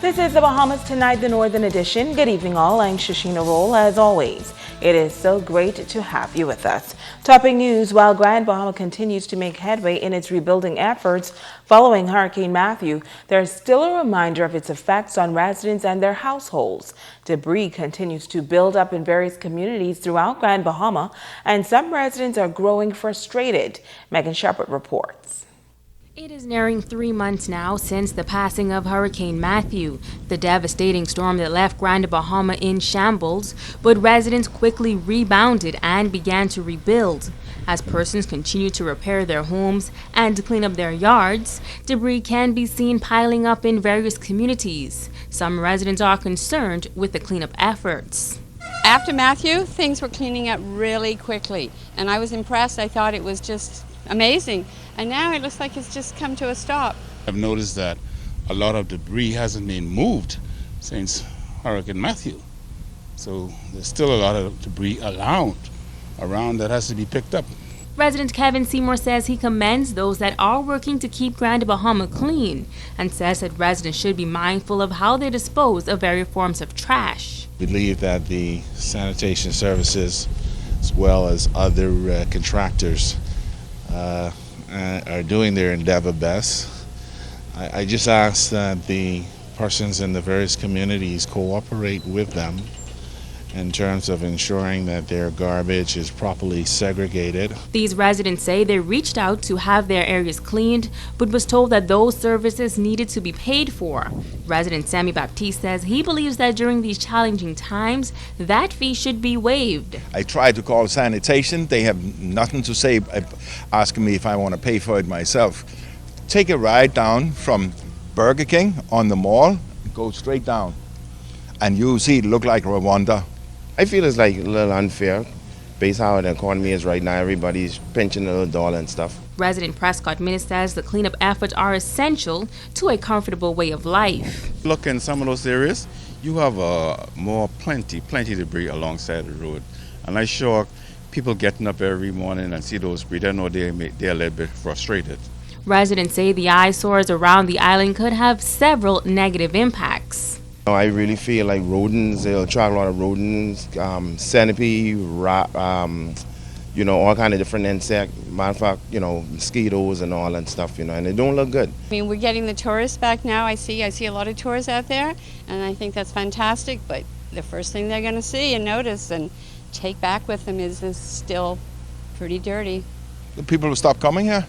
This is the Bahamas Tonight, the Northern Edition. Good evening, all. I'm Shashina Roll. As always, it is so great to have you with us. Topping news, while Grand Bahama continues to make headway in its rebuilding efforts following Hurricane Matthew, there's still a reminder of its effects on residents and their households. Debris continues to build up in various communities throughout Grand Bahama, and some residents are growing frustrated. Megan Shepard reports. It is nearing 3 months now since the passing of Hurricane Matthew, the devastating storm that left Grand Bahama in shambles, but residents quickly rebounded and began to rebuild. As persons continue to repair their homes and clean up their yards, debris can be seen piling up in various communities. Some residents are concerned with the cleanup efforts. After Matthew, things were cleaning up really quickly, and I was impressed. I thought it was just amazing. And now it looks like it's just come to a stop. I've noticed that a lot of debris hasn't been moved since Hurricane Matthew. So there's still a lot of debris around that has to be picked up. Resident Kevin Seymour says he commends those that are working to keep Grand Bahama clean and says that residents should be mindful of how they dispose of various forms of trash. We believe that the sanitation services, as well as other contractors, are doing their endeavor best. I just ask that the persons in the various communities cooperate with them in terms of ensuring that their garbage is properly segregated. These residents say they reached out to have their areas cleaned, but was told that those services needed to be paid for. Resident Sammy Baptiste says he believes that during these challenging times, that fee should be waived. I tried to call sanitation. They have nothing to say, asking me if I want to pay for it myself. Take a ride down from Burger King on the mall, go straight down, and you'll see it look like Rwanda. I feel it's like a little unfair based on how the economy is right now. Everybody's pinching a little dollar and stuff. Resident Prescott Minnis says the cleanup efforts are essential to a comfortable way of life. Look in some of those areas, you have plenty debris alongside the road. And I'm sure people getting up every morning and see those debris, they know they're a little bit frustrated. Residents say the eyesores around the island could have several negative impacts. I really feel like rodents, they'll attract a lot of rodents, centipede, rat, all kind of different insects, matter of fact, mosquitoes and all that stuff, and they don't look good. I mean, we're getting the tourists back now. I see a lot of tourists out there, and I think that's fantastic, but the first thing they're going to see and notice and take back with them is this still pretty dirty. The people will stop coming here.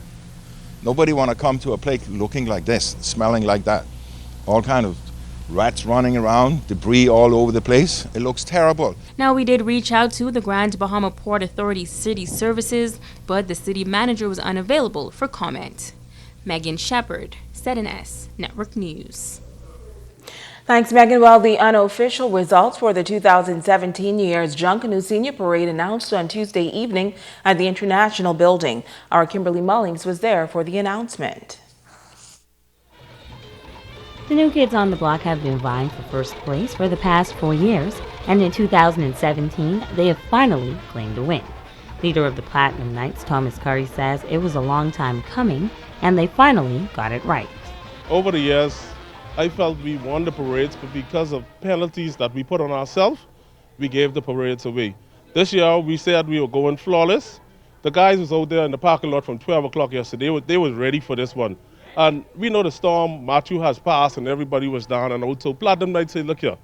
Nobody want to come to a place looking like this, smelling like that. All kind of rats running around, debris all over the place. It looks terrible. Now, we did reach out to the Grand Bahama Port Authority City Services, but the city manager was unavailable for comment. Megan Shepard, ZNS Network News. Thanks, Megan. Well, the unofficial results for the 2017 New Year's Junkanoo Senior Parade announced on Tuesday evening at the International Building. Our Kimberly Mullings was there for the announcement. The new kids on the block have been vying for first place for the past 4 years, and in 2017, they have finally claimed a win. Leader of the Platinum Knights, Thomas Curry, says it was a long time coming, and they finally got it right. Over the years, I felt we won the parades, but because of penalties that we put on ourselves, we gave the parades away. This year, we said we were going flawless. The guys was out there in the parking lot from 12 o'clock yesterday. They was ready for this one. And we know the storm, Matthew has passed and everybody was down and out. So Platinum Knights say, look here,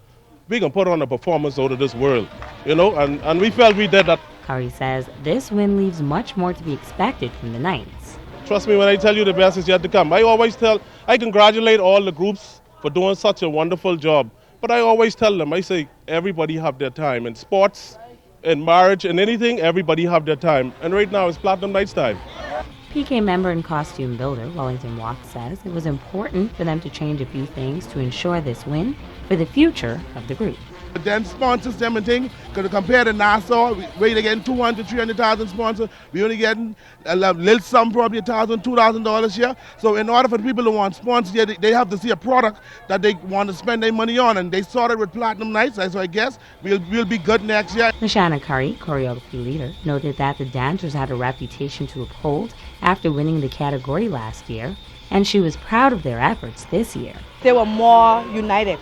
we can put on a performance out of this world, and we felt we did that. Curry says this win leaves much more to be expected from the Knights. Trust me when I tell you the best is yet to come. I congratulate all the groups for doing such a wonderful job. But I always tell them, I say, everybody have their time. In sports, in marriage, in anything, everybody have their time. And right now it's Platinum Knights time. PK member and costume builder Wellington Walk says it was important for them to change a few things to ensure this win for the future of the group. Then sponsors them and things, because compared to Nassau, we're getting 200,000, 300,000 sponsors. We're only getting a little sum, probably $1,000, $2,000 here. So in order for the people who want sponsors here, they have to see a product that they want to spend their money on. And they started with Platinum Knights, so I guess we'll be good next year. Lashana Curry, choreography leader, noted that the dancers had a reputation to uphold after winning the category last year, and she was proud of their efforts this year. They were more united.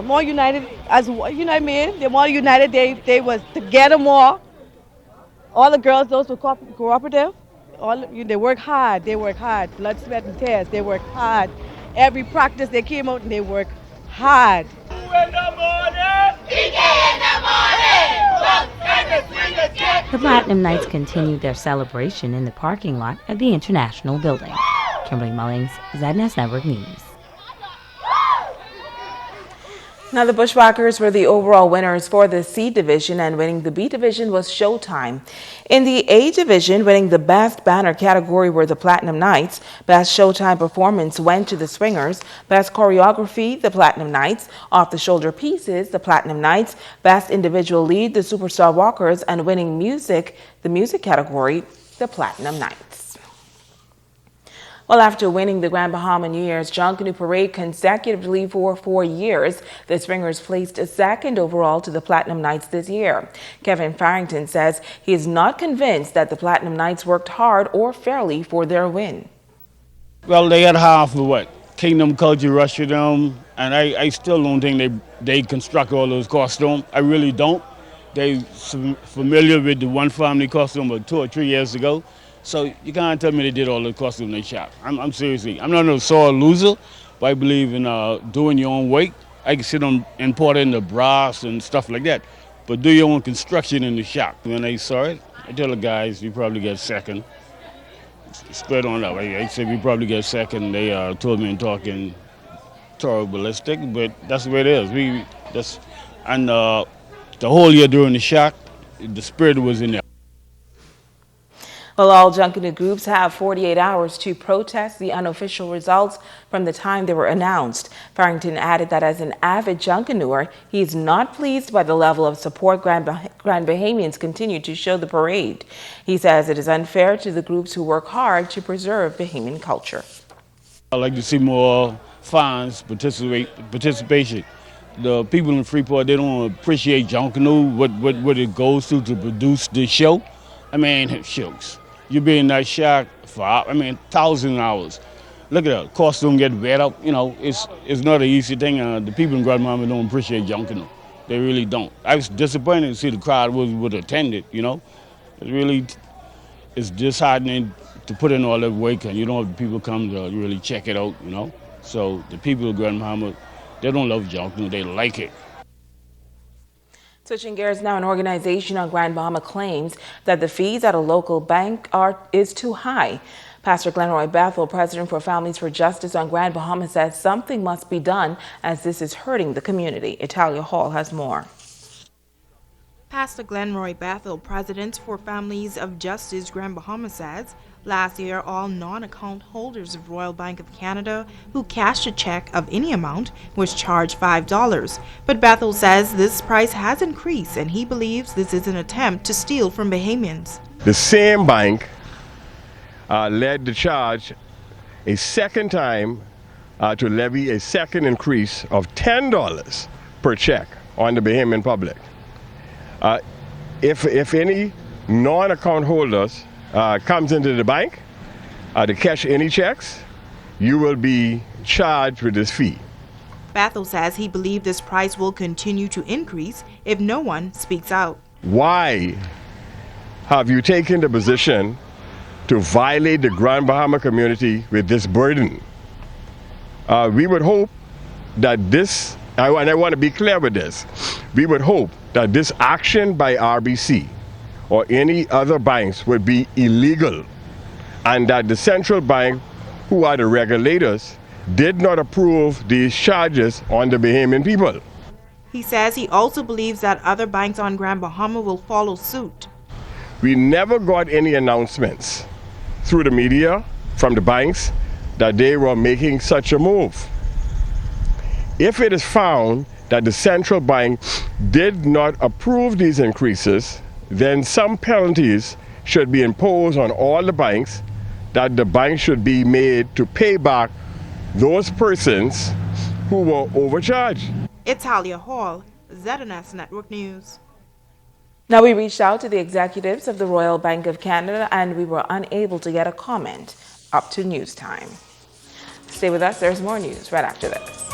More united as, you know what I mean? They're more united. They was together more. All the girls, those were cooperative. They work hard. Blood, sweat, and tears. They work hard. Every practice they came out and they work hard. The Platinum Knights continued their celebration in the parking lot at the International Building. Kimberly Mullings, ZNS Network News. Now, the Bushwhackers were the overall winners for the C division, and winning the B division was Showtime. In the A division, winning the Best Banner category were the Platinum Knights. Best Showtime performance went to the Swingers. Best Choreography, the Platinum Knights. Off the Shoulder Pieces, the Platinum Knights. Best Individual Lead, the Superstar Walkers. And winning music, the music category, the Platinum Knights. Well, after winning the Grand Bahama New Year's Junkanoo Parade consecutively for 4 years, the Swingers placed second overall to the Platinum Knights this year. Kevin Farrington says he is not convinced that the Platinum Knights worked hard or fairly for their win. Well, they had half of what? Kingdom Culture rushed them, and I still don't think they construct all those costumes. I really don't. They familiar with the one family costume of 2 or 3 years ago. So you can't tell me they did all the costume in the shop. I'm seriously, I'm not a sore loser, but I believe in doing your own work. I can see them importing the brass and stuff like that, but do your own construction in the shop. When I saw it, I tell the guys, you probably get second. Spread on up. I said we probably get second. They told me in talking Toro Ballistic, but that's the way it is. The whole year during the shot, the spirit was in there. Well, all Junkanoo groups have 48 hours to protest the unofficial results from the time they were announced. Farrington added that as an avid Junkanooer, he is not pleased by the level of support Grand Bahamians continue to show the parade. He says it is unfair to the groups who work hard to preserve Bahamian culture. I'd like to see more fans participation. The people in Freeport, they don't appreciate Junkanoo, what it goes to produce this show. I mean, shucks. You be in that shack for, 1,000 hours. Look at that, costume get wet up, it's not an easy thing. The people in Grand Bahama don't appreciate Junkanoo. They really don't. I was disappointed to see the crowd would attend it, It's disheartening to put in all that work and you don't have the people come to really check it out, So the people of Grand Bahama, they don't love Junkanoo, they like it. Switching gears now, an organization on Grand Bahama claims that the fees at a local bank is too high. Pastor Glenroy Bethel, president for Families for Justice on Grand Bahama, says something must be done as this is hurting the community. Italia Hall has more. Pastor Glenroy Bethel, president for Families of Justice Grand Bahama, says last year all non-account holders of Royal Bank of Canada who cashed a check of any amount was charged $5. But Bethel says this price has increased and he believes this is an attempt to steal from Bahamians. The same bank led the charge a second time to levy a second increase of $10 per check on the Bahamian public. If any non-account holders comes into the bank to cash any checks, you will be charged with this fee. Bethel says he believes this price will continue to increase if no one speaks out. Why have you taken the position to violate the Grand Bahama community with this burden? We would hope that this, and I want to be clear with this, we would hope that this action by RBC or any other banks would be illegal and that the central bank, who are the regulators, did not approve these charges on the Bahamian people. He says he also believes that other banks on Grand Bahama will follow suit. We never got any announcements through the media from the banks that they were making such a move. If it is found that the central bank did not approve these increases, then some penalties should be imposed on all the banks, that the bank should be made to pay back those persons who were overcharged. Italia Hall, ZNS Network News. Now, we reached out to the executives of the Royal Bank of Canada and we were unable to get a comment up to news time. Stay with us, there's more news right after this.